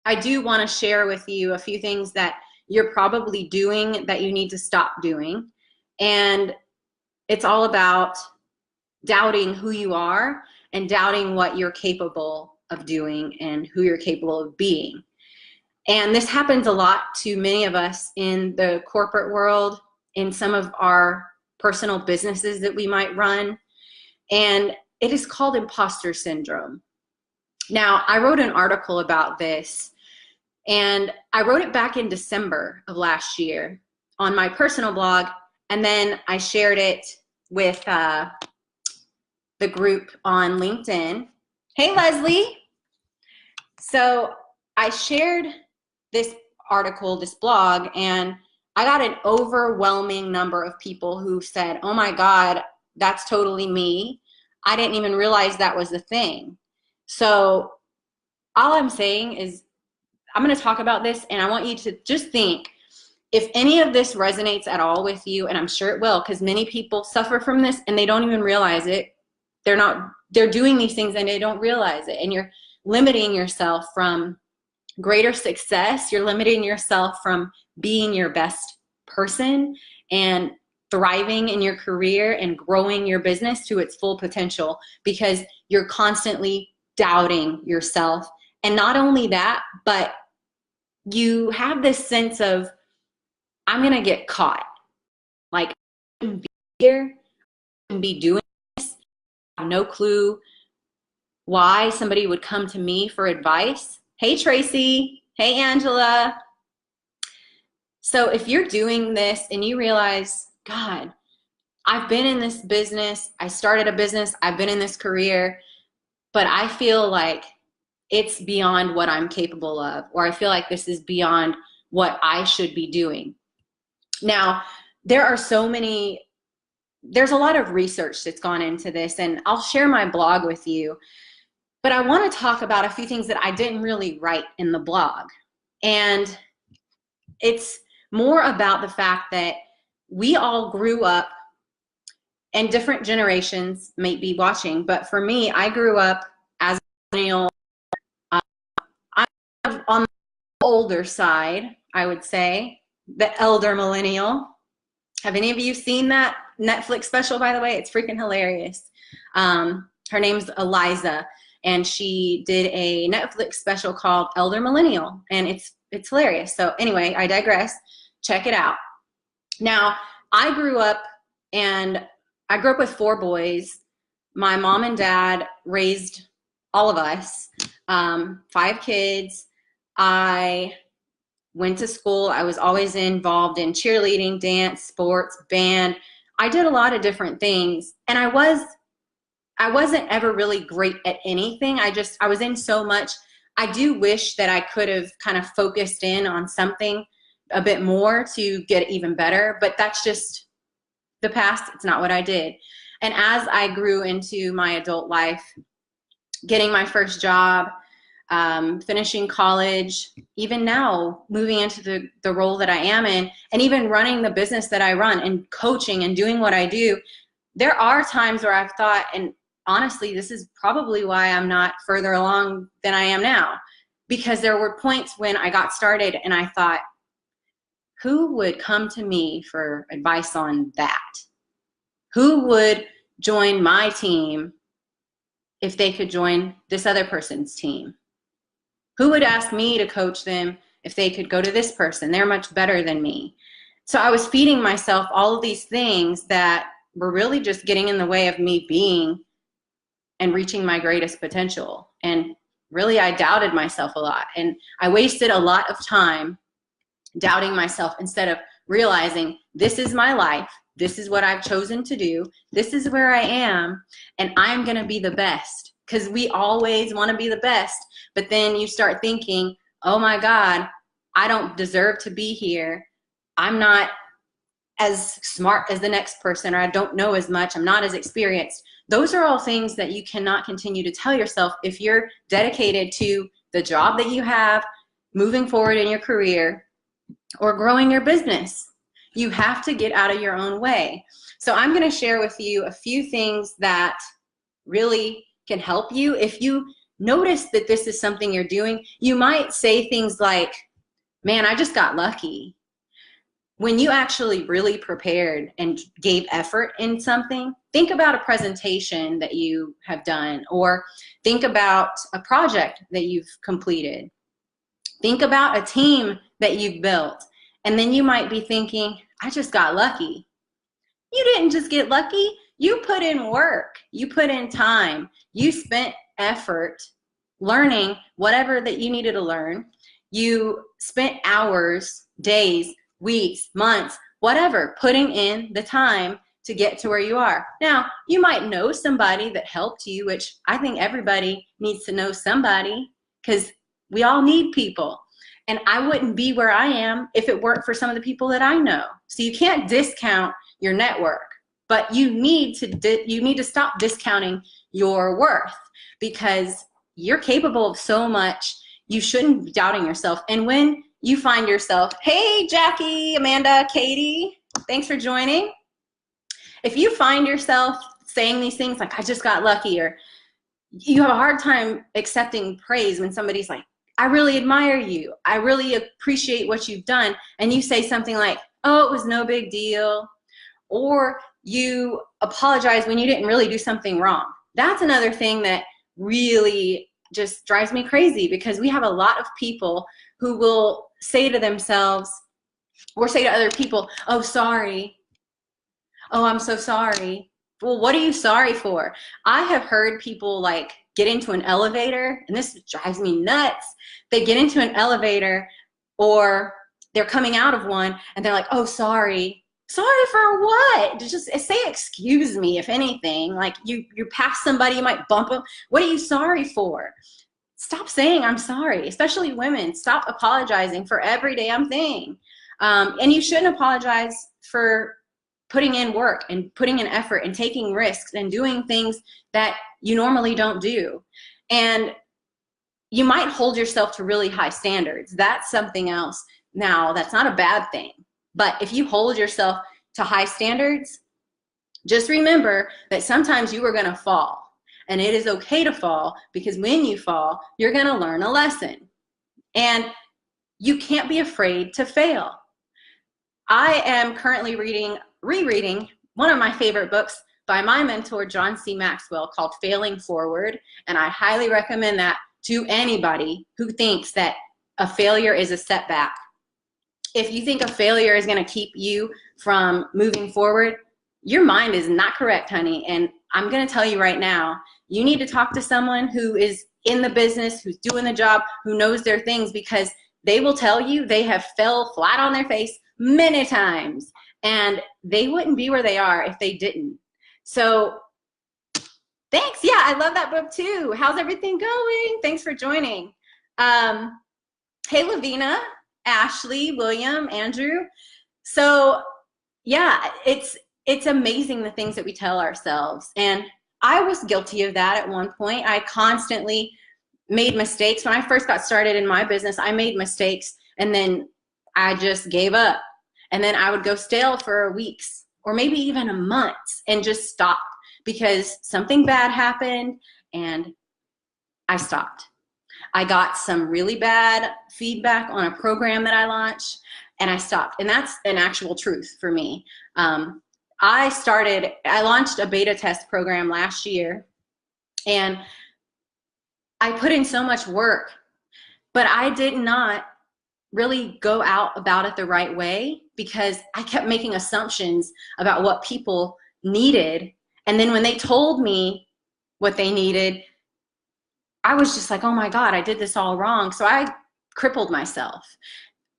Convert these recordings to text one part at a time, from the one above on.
I do want to share with you a few things that you're probably doing that you need to stop doing. And it's all about doubting who you are and doubting what you're capable of doing and who you're capable of being. And this happens a lot to many of us in the corporate world, in some of our personal businesses that we might run. And it is called imposter syndrome. Now, I wrote an article about this, and I wrote it back in December of last year on my personal blog, and then I shared it with the group on LinkedIn. Hey, Leslie. So I shared this article, this blog, and I got an overwhelming number of people who said, oh my God, that's totally me. I didn't even realize that was a thing. So all I'm saying is I'm going to talk about this, and I want you to just think, if any of this resonates at all with you, and I'm sure it will, because many people suffer from this and they don't even realize it. They're doing these things and they don't realize it. And you're limiting yourself from greater success. You're limiting yourself from being your best person and thriving in your career and growing your business to its full potential, because you're constantly doubting yourself. And not only that, but you have this sense of, I'm going to get caught. Like, I shouldn't be here, I shouldn't be doing this. I have no clue why somebody would come to me for advice. Hey, Tracy. Hey, Angela. So if you're doing this and you realize, God, I've been in this business, I started a business, I've been in this career, but I feel like it's beyond what I'm capable of, or I feel like this is beyond what I should be doing. Now, there's a lot of research that's gone into this, and I'll share my blog with you, but I want to talk about a few things that I didn't really write in the blog. And it's more about the fact that we all grew up, and different generations may be watching, but for me, I grew up as a millennial. I'm on the older side, I would say, the elder millennial. Have any of you seen that Netflix special, by the way? It's freaking hilarious. Her name's Eliza, and she did a Netflix special called Elder Millennial, and it's hilarious. So anyway, I digress. Check it out. Now, I grew up with 4 boys. My mom and dad raised all of us, 5 kids. I went to school. I was always involved in cheerleading, dance, sports, band. I did a lot of different things, and I wasn't ever really great at anything. I was in so much. I do wish that I could have kind of focused in on something a bit more to get even better, but that's just the past. It's not what I did. And as I grew into my adult life, getting my first job, finishing college, even now moving into the role that I am in, and even running the business that I run and coaching and doing what I do, there are times where I've thought, and honestly, this is probably why I'm not further along than I am now, because there were points when I got started and I thought, who would come to me for advice on that? Who would join my team if they could join this other person's team? Who would ask me to coach them if they could go to this person? They're much better than me. So I was feeding myself all of these things that were really just getting in the way of me being and reaching my greatest potential. And really, I doubted myself a lot. And I wasted a lot of time doubting myself instead of realizing this is my life. This is what I've chosen to do. This is where I am, and I'm going to be the best, because we always want to be the best. But then you start thinking, oh my God, I don't deserve to be here. I'm not as smart as the next person, or I don't know as much. I'm not as experienced. Those are all things that you cannot continue to tell yourself if you're dedicated to the job that you have, moving forward in your career, or growing your business. You have to get out of your own way. So I'm going to share with you a few things that really can help you if you notice that this is something you're doing. You might say things like, man, I just got lucky. When you actually really prepared and gave effort in something, think about a presentation that you have done, or think about a project that you've completed. Think about a team that you've built. And then you might be thinking, I just got lucky. You didn't just get lucky. You put in work. You put in time. You spent effort learning whatever that you needed to learn. You spent hours, days, weeks, months, whatever, putting in the time to get to where you are. Now, you might know somebody that helped you, which I think everybody needs to know somebody, because we all need people. And I wouldn't be where I am if it weren't for some of the people that I know. So you can't discount your network, but you need to stop discounting your worth, because you're capable of so much. You shouldn't be doubting yourself. And when you find yourself, hey, Jackie, Amanda, Katie, thanks for joining. If you find yourself saying these things like, I just got lucky, or you have a hard time accepting praise when somebody's like, I really admire you, I really appreciate what you've done, and you say something like, oh, it was no big deal, or you apologize when you didn't really do something wrong. That's another thing that really just drives me crazy, because we have a lot of people who will say to themselves or say to other people, oh, sorry. Oh, I'm so sorry. Well, what are you sorry for? I have heard people like get into an elevator, and this drives me nuts. They get into an elevator, or they're coming out of one, and they're like, oh, sorry. Sorry for what? Just say excuse me, if anything. Like you pass somebody, you might bump them. What are you sorry for? Stop saying I'm sorry, especially women. Stop apologizing for every damn thing. And you shouldn't apologize for putting in work and putting in effort and taking risks and doing things that you normally don't do. And you might hold yourself to really high standards. That's something else. Now, that's not a bad thing. But if you hold yourself to high standards, just remember that sometimes you are going to fall. And it is okay to fall, because when you fall, you're going to learn a lesson. And you can't be afraid to fail. I am currently rereading one of my favorite books by my mentor, John C. Maxwell, called Failing Forward. And I highly recommend that to anybody who thinks that a failure is a setback. If you think a failure is going to keep you from moving forward, your mind is not correct, honey. And I'm going to tell you right now, you need to talk to someone who is in the business, who's doing the job, who knows their things, because they will tell you they have fell flat on their face many times, and they wouldn't be where they are if they didn't. So thanks. Yeah, I love that book too. How's everything going? Thanks for joining. Hey, Lavina, Ashley, William, Andrew. So yeah, it's amazing the things that we tell ourselves. And I was guilty of that at one point. I constantly made mistakes. When I first got started in my business, I made mistakes, and then I just gave up. And then I would go stale for weeks or maybe even a month and just stop, because something bad happened and I stopped. I got some really bad feedback on a program that I launched, and I stopped. And that's an actual truth for me. I launched a beta test program last year, and I put in so much work, but I did not really go out about it the right way, because I kept making assumptions about what people needed. And then when they told me what they needed, I was just like, oh my God, I did this all wrong. So I crippled myself.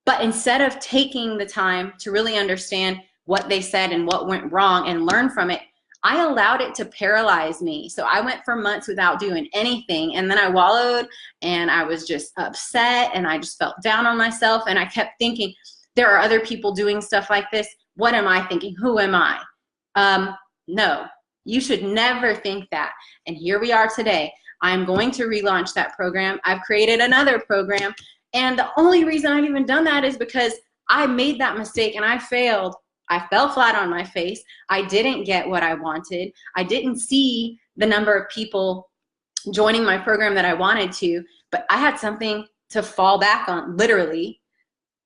But instead of taking the time to really understand what they said and what went wrong and learn from it, I allowed it to paralyze me. So I went for months without doing anything. And then I wallowed, and I was just upset, and I just felt down on myself. And I kept thinking, there are other people doing stuff like this. What am I thinking? Who am I? No, you should never think that. And here we are today. I'm going to relaunch that program. I've created another program. And the only reason I've even done that is because I made that mistake and I failed. I fell flat on my face. I didn't get what I wanted. I didn't see the number of people joining my program that I wanted to, but I had something to fall back on, literally,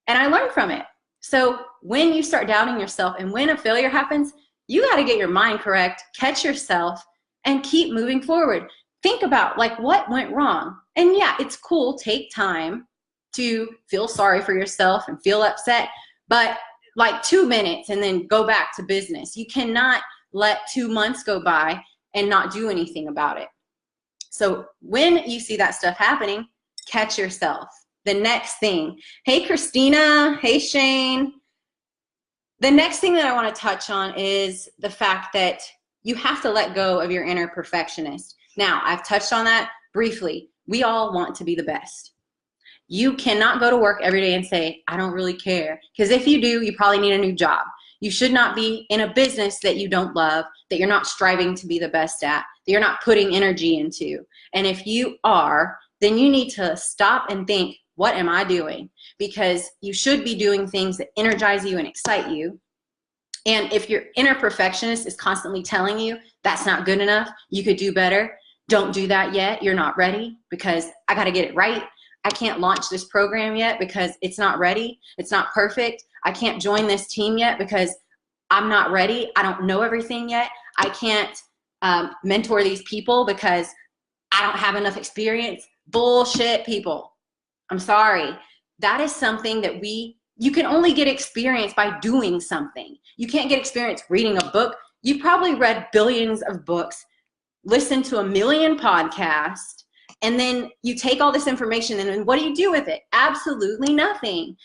and I learned from it. So when you start doubting yourself and when a failure happens, you got to get your mind correct, catch yourself, and keep moving forward. Think about like what went wrong. And yeah, it's cool, take time to feel sorry for yourself and feel upset, but like 2 minutes and then go back to business. You cannot let 2 months go by and not do anything about it. So when you see that stuff happening, catch yourself. The next thing, hey Christina, hey Shane. The next thing that I want to touch on is the fact that you have to let go of your inner perfectionist. Now, I've touched on that briefly. We all want to be the best. You cannot go to work every day and say, I don't really care. Because if you do, you probably need a new job. You should not be in a business that you don't love, that you're not striving to be the best at, that you're not putting energy into. And if you are, then you need to stop and think, what am I doing? Because you should be doing things that energize you and excite you. And if your inner perfectionist is constantly telling you that's not good enough, you could do better, don't do that yet, you're not ready because I got to get it right. I can't launch this program yet because it's not ready. It's not perfect. I can't join this team yet because I'm not ready. I don't know everything yet. I can't mentor these people because I don't have enough experience. Bullshit, people. I'm sorry. That is something that you can only get experience by doing something. You can't get experience reading a book. You've probably read billions of books, listened to 1 million podcasts, and then you take all this information and then what do you do with it? Absolutely nothing.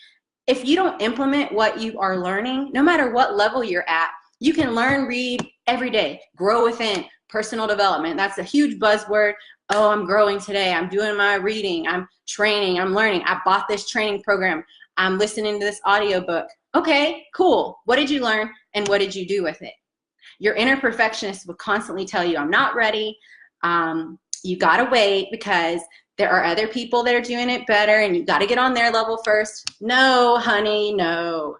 If you don't implement what you are learning, no matter what level you're at, you can learn, read every day, grow within, personal development. That's a huge buzzword. Oh, I'm growing today. I'm doing my reading. I'm training. I'm learning. I bought this training program. I'm listening to this audiobook. Okay, cool. What did you learn and what did you do with it? Your inner perfectionist will constantly tell you, I'm not ready. You got to wait because there are other people that are doing it better and you got to get on their level first. No, honey, no.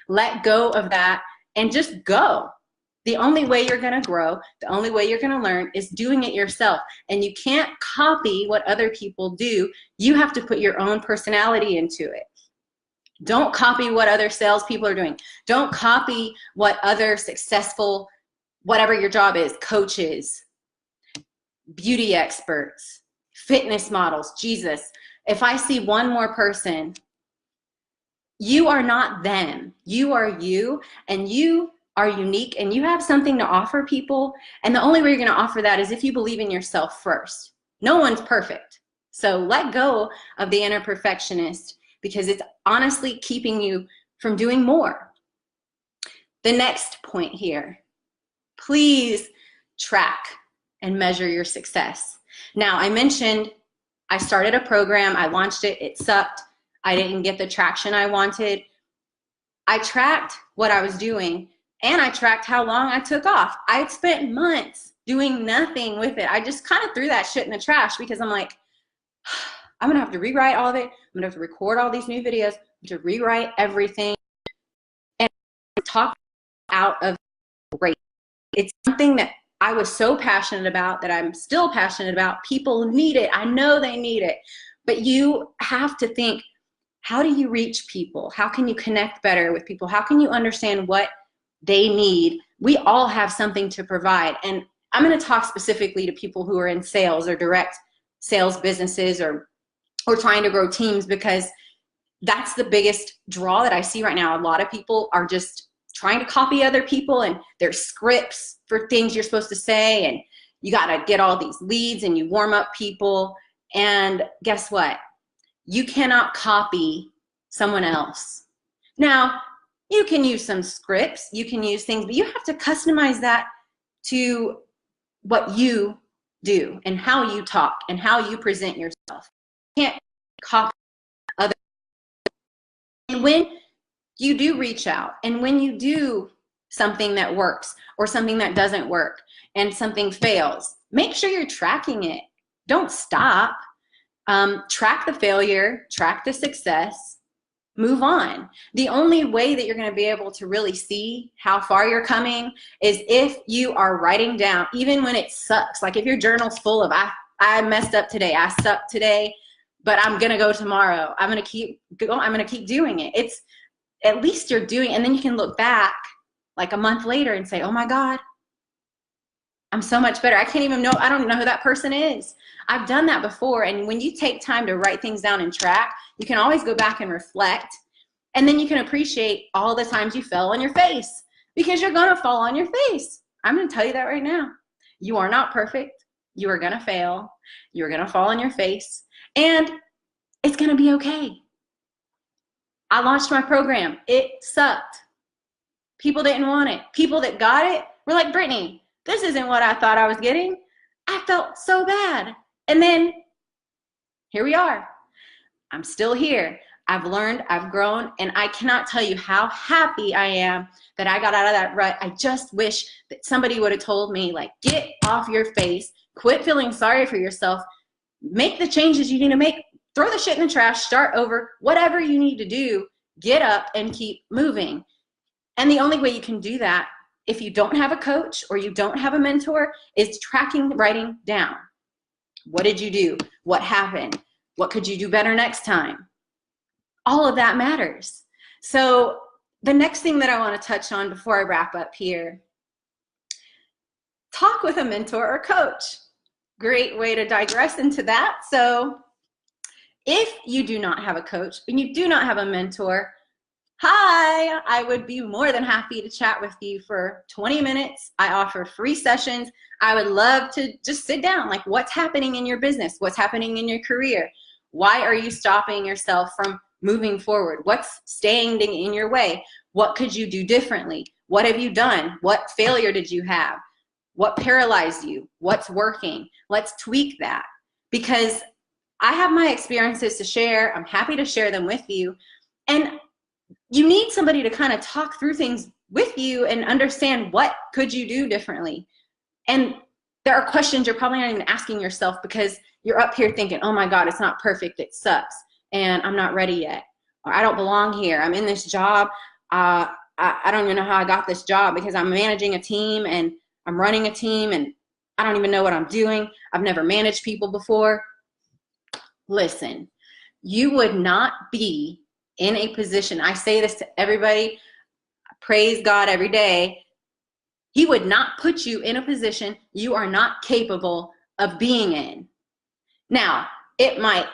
Let go of that and just go. The only way you're going to grow, the only way you're going to learn is doing it yourself. And you can't copy what other people do. You have to put your own personality into it. Don't copy what other salespeople are doing. Don't copy what other successful, whatever your job is, coaches, beauty experts, fitness models. Jesus, if I see one more person, you are not them. You are you, and you are unique, and you have something to offer people. And the only way you're going to offer that is if you believe in yourself first. No one's perfect. So let go of the inner perfectionist because it's honestly keeping you from doing more. The next point here, please track and measure your success. Now, I mentioned I started a program, I launched it, it sucked, I didn't get the traction I wanted. I tracked what I was doing and I tracked how long I took off. I had spent months doing nothing with it. I just kind of threw that shit in the trash because I'm like, I'm gonna have to rewrite all of it. I'm gonna have to record all these new videos, to rewrite everything and talk out of great. It's something that I was so passionate about, that I'm still passionate about. People need it. I know they need it. But you have to think, how do you reach people? How can you connect better with people? How can you understand what they need? We all have something to provide. And I'm going to talk specifically to people who are in sales or direct sales businesses or trying to grow teams, because that's the biggest draw that I see right now. A lot of people are just trying to copy other people, and there's scripts for things you're supposed to say, and you got to get all these leads and you warm up people. And guess what? You cannot copy someone else. Now, you can use some scripts, you can use things, but you have to customize that to what you do and how you talk and how you present yourself. You can't copy other. And when you do reach out and when you do something that works or something that doesn't work and something fails, make sure you're tracking it. Don't stop. Track the failure, track the success, move on. The only way that you're going to be able to really see how far you're coming is if you are writing down, even when it sucks. Like if your journal's full of, I I messed up today. I sucked today, but I'm going to go tomorrow. I'm going to keep doing it. It's at least you're doing, and then you can look back like a month later and say, oh my God, I'm so much better. I don't even know who that person is. I've done that before. And when you take time to write things down and track, you can always go back and reflect. And then you can appreciate all the times you fell on your face, because you're going to fall on your face. I'm going to tell you that right now. You are not perfect. You are going to fail. You're going to fall on your face, and it's going to be okay. I launched my program. It sucked. People didn't want it. People that got it were like, Brittany, this isn't what I thought I was getting. I felt so bad. And then here we are. I'm still here. I've learned, I've grown, and I cannot tell you how happy I am that I got out of that rut. I just wish that somebody would have told me, like, get off your face, quit feeling sorry for yourself, make the changes you need to make, throw the shit in the trash, start over, whatever you need to do, get up and keep moving. And the only way you can do that, if you don't have a coach or you don't have a mentor, is writing down. What did you do? What happened? What could you do better next time? All of that matters. So the next thing that I want to touch on before I wrap up here, talk with a mentor or coach. Great way to digress into that. So if you do not have a coach and you do not have a mentor, hi, I would be more than happy to chat with you for 20 minutes. I offer free sessions. I would love to just sit down, like, what's happening in your business? What's happening in your career? Why are you stopping yourself from moving forward? What's standing in your way? What could you do differently? What have you done? What failure did you have? What paralyzed you? What's working? Let's tweak that, because I have my experiences to share. I'm happy to share them with you. And you need somebody to kind of talk through things with you and understand what could you do differently. And there are questions you're probably not even asking yourself because you're up here thinking, oh my God, it's not perfect, it sucks, and I'm not ready yet, or I don't belong here, I'm in this job, I don't even know how I got this job because I'm managing a team and I'm running a team and I don't even know what I'm doing. I've never managed people before. Listen, you would not be in a position, I say this to everybody, praise God every day, He would not put you in a position you are not capable of being in. Now, it might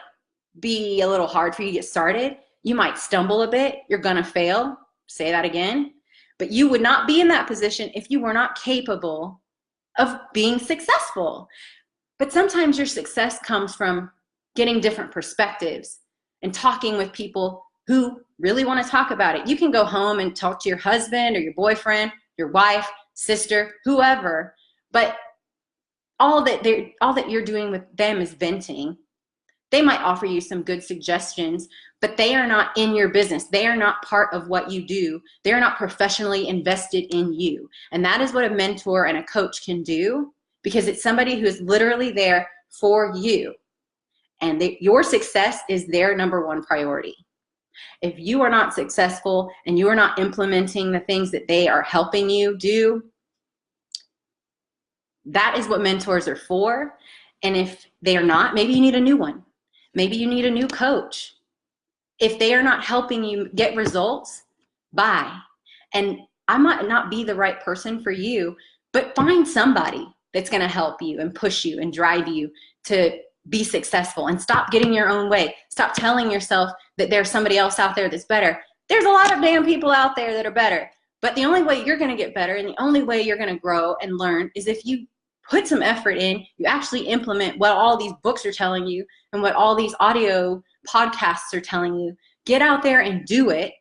be a little hard for you to get started. You might stumble a bit. You're going to fail. Say that again. But you would not be in that position if you were not capable of being successful. But sometimes your success comes from getting different perspectives and talking with people who really want to talk about it. You can go home and talk to your husband or your boyfriend, your wife, sister, whoever, but all that you're doing with them is venting. They might offer you some good suggestions, but they are not in your business. They are not part of what you do. They are not professionally invested in you. And that is what a mentor and a coach can do, because it's somebody who is literally there for you. And your success is their number one priority. If you are not successful and you are not implementing the things that they are helping you do, that is what mentors are for. And if they are not, maybe you need a new one. Maybe you need a new coach. If they are not helping you get results, bye. And I might not be the right person for you, but find somebody that's going to help you and push you and drive you to be successful, and stop getting your own way. Stop telling yourself that there's somebody else out there that's better. There's a lot of damn people out there that are better, but the only way you're going to get better and the only way you're going to grow and learn is if you put some effort in, you actually implement what all these books are telling you and what all these audio podcasts are telling you. Get out there and do it.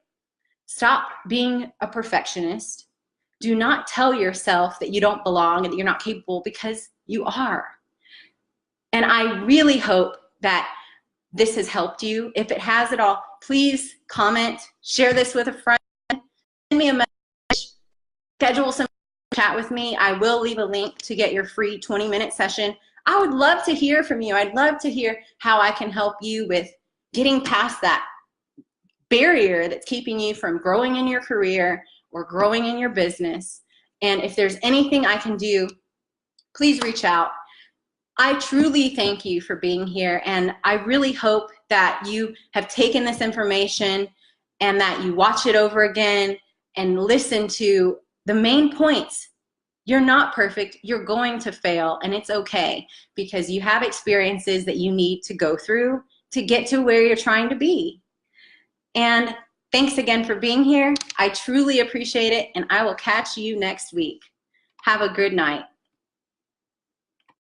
Stop being a perfectionist. Do not tell yourself that you don't belong and that you're not capable, because you are. And I really hope that this has helped you. If it has at all, please comment, share this with a friend, send me a message, schedule some chat with me. I will leave a link to get your free 20-minute session. I would love to hear from you. I'd love to hear how I can help you with getting past that barrier that's keeping you from growing in your career or growing in your business. And if there's anything I can do, please reach out. I truly thank you for being here, and I really hope that you have taken this information and that you watch it over again and listen to the main points. You're not perfect. You're going to fail, and it's okay, because you have experiences that you need to go through to get to where you're trying to be. And thanks again for being here. I truly appreciate it, and I will catch you next week. Have a good night.